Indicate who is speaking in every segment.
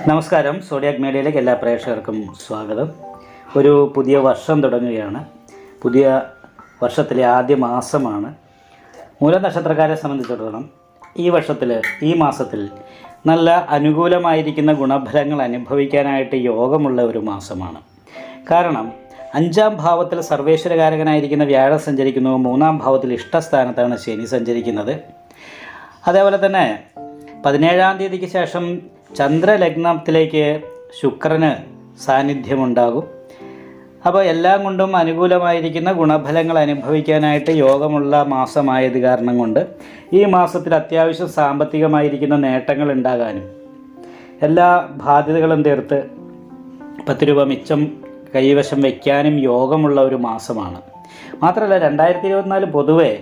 Speaker 1: നമസ്കാരം. സോഡിയാക് മീഡിയയിലേക്ക് എല്ലാ പ്രേക്ഷകർക്കും സ്വാഗതം. ഒരു പുതിയ വർഷം തുടങ്ങുകയാണ്. പുതിയ വർഷത്തിലെ ആദ്യ മാസമാണ്. മൂലനക്ഷത്രക്കാരെ സംബന്ധിച്ചിടത്തോളം ഈ മാസത്തിൽ നല്ല അനുകൂലമായിരിക്കുന്ന ഗുണഫലങ്ങൾ അനുഭവിക്കാനായിട്ട് യോഗമുള്ള ഒരു മാസമാണ്. കാരണം 5ാം ഭാവത്തിൽ സർവേശ്വരകാരകനായിരിക്കുന്ന വ്യാഴം സഞ്ചരിക്കുന്നു. 3ാം ഭാവത്തിൽ ഇഷ്ടസ്ഥാനത്താണ് ശനി സഞ്ചരിക്കുന്നത്. അതേപോലെ തന്നെ 17-ാം തീയതിക്ക് ശേഷം ചന്ദ്രലഗ്നത്തിലേക്ക് ശുക്രന് സാന്നിധ്യമുണ്ടാകും. അപ്പോൾ എല്ലാം കൊണ്ടും അനുകൂലമായിരിക്കുന്ന ഗുണഫലങ്ങൾ അനുഭവിക്കാനായിട്ട് യോഗമുള്ള മാസമായത് കാരണം കൊണ്ട് ഈ മാസത്തിൽ അത്യാവശ്യം സാമ്പത്തികമായിരിക്കുന്ന നേട്ടങ്ങൾ ഉണ്ടാകാനും എല്ലാ ബാധ്യതകളും തീർത്ത് 10 രൂപ മിച്ചം കൈവശം വയ്ക്കാനും യോഗമുള്ള ഒരു മാസമാണ്. മാത്രമല്ല 2024 പൊതുവെ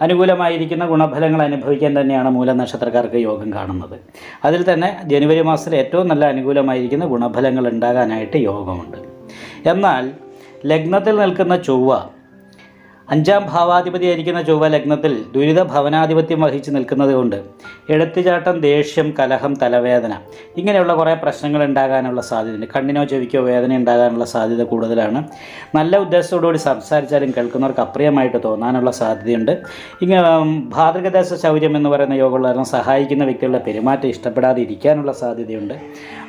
Speaker 1: അനുകൂലമായിരിക്കുന്ന ഗുണഫലങ്ങൾ അനുഭവിക്കാൻ തന്നെയാണ് മൂലനക്ഷത്രക്കാർക്ക് യോഗം കാണുന്നത്. അതിൽ തന്നെ ജനുവരി മാസത്തിൽ ഏറ്റവും നല്ല അനുകൂലമായിരിക്കുന്ന ഗുണഫലങ്ങൾ ഉണ്ടാകാനായിട്ട് യോഗമുണ്ട്. എന്നാൽ ലഗ്നത്തിൽ നിൽക്കുന്ന ചൊവ്വ, 5ാം ഭാവാധിപതിയായിരിക്കുന്ന ചൊവ്വ ലഗ്നത്തിൽ ദുരിത ഭവനാധിപത്യം വഹിച്ച് നിൽക്കുന്നത് കൊണ്ട് എടുത്തുചാട്ടം, ദേഷ്യം, കലഹം, തലവേദന ഇങ്ങനെയുള്ള കുറേ പ്രശ്നങ്ങൾ ഉണ്ടാകാനുള്ള സാധ്യതയുണ്ട്. കണ്ണിനോ ചെവിക്കോ വേദന ഉണ്ടാകാനുള്ള സാധ്യത കൂടുതലാണ്. നല്ല ഉദ്ദേശത്തോടുകൂടി സംസാരിച്ചാലും കേൾക്കുന്നവർക്ക് അപ്രിയമായിട്ട് തോന്നാനുള്ള സാധ്യതയുണ്ട്. ഇങ്ങനെ ഭാതൃകദേശ ശൗര്യം എന്ന് പറയുന്ന യോഗമുള്ള സഹായിക്കുന്ന വ്യക്തികളുടെ പെരുമാറ്റം ഇഷ്ടപ്പെടാതെ ഇരിക്കാനുള്ള സാധ്യതയുണ്ട്.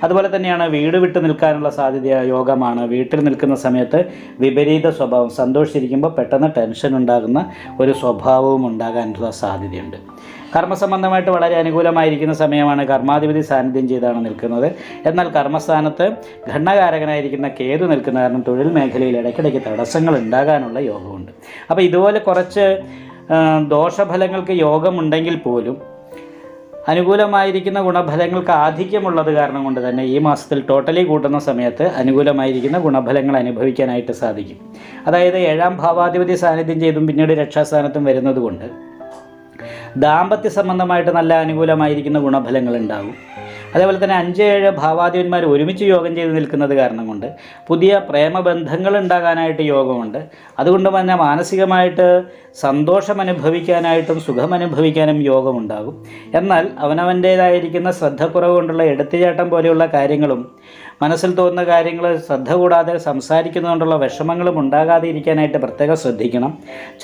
Speaker 1: അതുപോലെ തന്നെയാണ് വീട് വിട്ട് നിൽക്കാനുള്ള സാധ്യത യോഗമാണ്. വീട്ടിൽ നിൽക്കുന്ന സമയത്ത് വിപരീത സ്വഭാവം, സന്തോഷിച്ചിരിക്കുമ്പോൾ പെട്ടെന്ന് ടെൻഷൻ ഉണ്ടാകുന്ന ഒരു സ്വഭാവവും ഉണ്ടാകാനുള്ള സാധ്യതയുണ്ട്. കർമ്മസംബന്ധമായിട്ട് വളരെ അനുകൂലമായിരിക്കുന്ന സമയമാണ്. കർമാധിപതി സാന്നിധ്യം ചെയ്താണ് നിൽക്കുന്നത്. എന്നാൽ കർമ്മസ്ഥാനത്ത് ഘടനകാരകനായിരിക്കുന്ന കേതു നിൽക്കുന്ന കാരണം തൊഴിൽ മേഖലയിൽ ഇടയ്ക്കിടയ്ക്ക് തടസ്സങ്ങൾ ഉണ്ടാകാനുള്ള യോഗമുണ്ട്. അപ്പോൾ ഇതുപോലെ കുറച്ച് ദോഷഫലങ്ങൾക്ക് യോഗമുണ്ടെങ്കിൽ പോലും അനുകൂലമായിരിക്കുന്ന ഗുണഫലങ്ങൾക്ക് ആധിക്യമുള്ളത് കാരണം കൊണ്ട് തന്നെ ഈ മാസത്തിൽ ടോട്ടലി കൂട്ടുന്ന സമയത്ത് അനുകൂലമായിരിക്കുന്ന ഗുണഫലങ്ങൾ അനുഭവിക്കാനായിട്ട് സാധിക്കും. അതായത് 7ാം ഭാവാധിപതി സാന്നിധ്യം ചെയ്തും പിന്നീട് രക്ഷാസ്ഥാനത്തും വരുന്നത് കൊണ്ട് ദാമ്പത്യ സംബന്ധമായിട്ട് നല്ല അനുകൂലമായിരിക്കുന്ന ഗുണഫലങ്ങൾ ഉണ്ടാകും. അതേപോലെ തന്നെ 5-7 ഭാവാധിപന്മാർ ഒരുമിച്ച് യോഗം ചെയ്ത് നിൽക്കുന്നത് കാരണം കൊണ്ട് പുതിയ പ്രേമബന്ധങ്ങൾ ഉണ്ടാകാനായിട്ട് യോഗമുണ്ട്. അതുകൊണ്ട് തന്നെ മാനസികമായിട്ട് സന്തോഷം അനുഭവിക്കാനായിട്ടും സുഖമനുഭവിക്കാനും യോഗമുണ്ടാകും. എന്നാൽ അവനവൻ്റേതായിരിക്കുന്ന ശ്രദ്ധക്കുറവ് കൊണ്ടുള്ള എടുത്തുചാട്ടം പോലെയുള്ള കാര്യങ്ങളും മനസ്സിൽ തോന്നുന്ന കാര്യങ്ങൾ ശ്രദ്ധ കൂടാതെ സംസാരിക്കുന്നതുകൊണ്ടുള്ള വിഷമങ്ങളും ഉണ്ടാകാതെ ഇരിക്കാനായിട്ട് പ്രത്യേകം ശ്രദ്ധിക്കണം.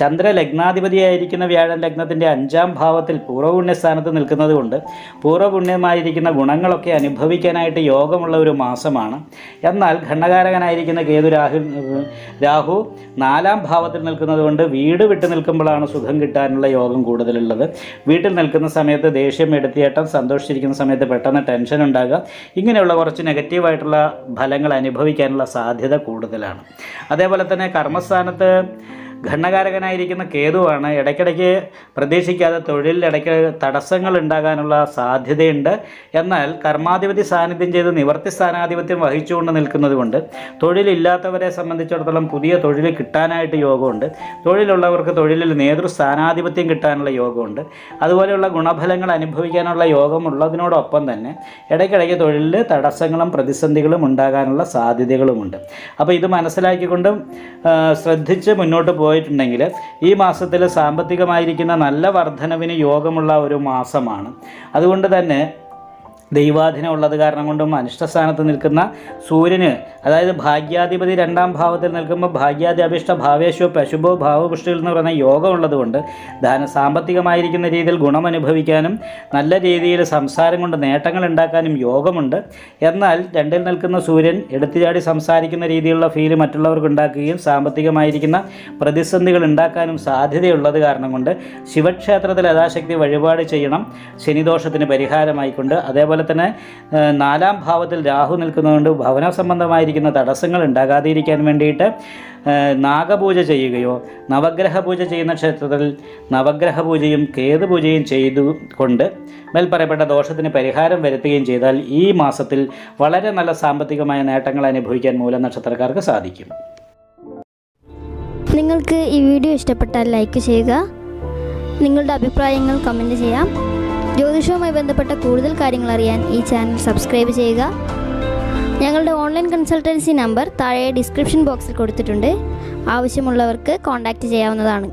Speaker 1: ചന്ദ്രലഗ്നാധിപതിയായിരിക്കുന്ന വ്യാഴൻ ലഗ്നത്തിൻ്റെ 5ാം ഭാവത്തിൽ പൂർവ്വപുണ്യസ്ഥാനത്ത് നിൽക്കുന്നത് കൊണ്ട് പൂർവ്വപുണ്യമായിരിക്കുന്ന ഗുണങ്ങളൊക്കെ അനുഭവിക്കാനായിട്ട് യോഗമുള്ള ഒരു മാസമാണ്. എന്നാൽ ഘടനകാരകനായിരിക്കുന്ന കേതു രാഹു 4ാം ഭാവത്തിൽ നിൽക്കുന്നത് കൊണ്ട് വീട് വിട്ട് നിൽക്കുമ്പോഴാണ് സുഖം കിട്ടാനുള്ള യോഗം കൂടുതലുള്ളത്. വീട്ടിൽ നിൽക്കുന്ന സമയത്ത് ദേഷ്യം, എടുത്തിയേട്ടം, സന്തോഷിച്ചിരിക്കുന്ന സമയത്ത് പെട്ടെന്ന് ടെൻഷൻ ഉണ്ടാകുക, ഇങ്ങനെയുള്ള കുറച്ച് നെഗറ്റീവായിട്ടുള്ള ഫലങ്ങൾ അനുഭവിക്കാനുള്ള സാധ്യത കൂടുതലാണ്. അതേപോലെ തന്നെ കർമ്മസ്ഥാനത്ത് ഘടനകാരകനായിരിക്കുന്ന കേതുവാണ്. ഇടയ്ക്കിടയ്ക്ക് പ്രതീക്ഷിക്കാതെ തൊഴിലിൽ ഇടയ്ക്ക് തടസ്സങ്ങൾ ഉണ്ടാകാനുള്ള സാധ്യതയുണ്ട്. എന്നാൽ കർമാധിപതി സാന്നിധ്യം ചെയ്ത് നിവർത്തി സ്ഥാനാധിപത്യം വഹിച്ചുകൊണ്ട് നിൽക്കുന്നത് കൊണ്ട് തൊഴിലില്ലാത്തവരെ സംബന്ധിച്ചിടത്തോളം പുതിയ തൊഴിൽ കിട്ടാനായിട്ട് യോഗമുണ്ട്. തൊഴിലുള്ളവർക്ക് തൊഴിലിൽ നേതൃസ്ഥാനാധിപത്യം കിട്ടാനുള്ള യോഗമുണ്ട്. അതുപോലെയുള്ള ഗുണഫലങ്ങൾ അനുഭവിക്കാനുള്ള യോഗമുള്ളതിനോടൊപ്പം തന്നെ ഇടയ്ക്കിടയ്ക്ക് തൊഴിലിൽ തടസ്സങ്ങളും പ്രതിസന്ധികളും ഉണ്ടാകാനുള്ള സാധ്യതകളുമുണ്ട്. അപ്പോൾ ഇത് മനസ്സിലാക്കിക്കൊണ്ട് ശ്രദ്ധിച്ച് മുന്നോട്ട് പോയിട്ടുണ്ടെങ്കിൽ ഈ മാസത്തിൽ സാമ്പത്തികമായിരിക്കുന്ന നല്ല വർധനവിന് യോഗമുള്ള ഒരു മാസമാണ്. അതുകൊണ്ട് തന്നെ ദൈവാധീനം ഉള്ളത് കാരണം കൊണ്ടും അനിഷ്ടസ്ഥാനത്ത് നിൽക്കുന്ന സൂര്യന്, അതായത് ഭാഗ്യാധിപതി 2ാം ഭാവത്തിൽ നിൽക്കുമ്പോൾ ഭാഗ്യാധിഅഭിഷ്ട ഭാവേശോ പശുഭോ ഭാവപുഷ്ടികൾ എന്ന് പറയുന്ന യോഗം ഉള്ളതുകൊണ്ട് സാമ്പത്തികമായിരിക്കുന്ന രീതിയിൽ ഗുണമനുഭവിക്കാനും നല്ല രീതിയിൽ സംസാരം കൊണ്ട് നേട്ടങ്ങൾ ഉണ്ടാക്കാനും യോഗമുണ്ട്. എന്നാൽ 2ൽ നിൽക്കുന്ന സൂര്യൻ എടുത്തുചാടി സംസാരിക്കുന്ന രീതിയിലുള്ള ഫീല് മറ്റുള്ളവർക്ക് ഉണ്ടാക്കുകയും സാമ്പത്തികമായിരിക്കുന്ന പ്രതിസന്ധികൾ ഉണ്ടാക്കാനും സാധ്യതയുള്ളത് കാരണം കൊണ്ട് ശിവക്ഷേത്രത്തിൽ യഥാശക്തി വഴിപാട് ചെയ്യണം, ശനിദോഷത്തിന് പരിഹാരമായിക്കൊണ്ട്. അതേപോലെ തന്നെ 4ാം ഭാവത്തിൽ രാഹു നിൽക്കുന്നതുകൊണ്ട് ഭവന സംബന്ധമായിരിക്കുന്ന തടസ്സങ്ങൾ ഉണ്ടാകാതിരിക്കാൻ വേണ്ടിയിട്ട് നാഗപൂജ ചെയ്യുകയോ നവഗ്രഹ പൂജ ചെയ്യുന്ന ക്ഷേത്രത്തിൽ നവഗ്രഹ പൂജയും കേതുപൂജയും ചെയ്തുകൊണ്ട് മേൽപ്പറയപ്പെട്ട ദോഷത്തിന് പരിഹാരം വരുത്തുകയും ചെയ്താൽ ഈ മാസത്തിൽ വളരെ നല്ല സാമ്പത്തികമായ നേട്ടങ്ങൾ അനുഭവിക്കാൻ മൂലനക്ഷത്രക്കാർക്ക് സാധിക്കും.
Speaker 2: നിങ്ങൾക്ക് ഈ വീഡിയോ ഇഷ്ടപ്പെട്ടാൽ ലൈക്ക് ചെയ്യുക, നിങ്ങളുടെ അഭിപ്രായങ്ങൾ കമൻറ്റ് ചെയ്യാം. ജ്യോതിഷവുമായി ബന്ധപ്പെട്ട കൂടുതൽ കാര്യങ്ങൾ അറിയാൻ ഈ ചാനൽ സബ്സ്ക്രൈബ് ചെയ്യുക. ഞങ്ങളുടെ ഓൺലൈൻ കൺസൾട്ടൻസി നമ്പർ താഴെ ഡിസ്ക്രിപ്ഷൻ ബോക്സിൽ കൊടുത്തിട്ടുണ്ട്. ആവശ്യമുള്ളവർക്ക് കോൺടാക്റ്റ് ചെയ്യാവുന്നതാണ്.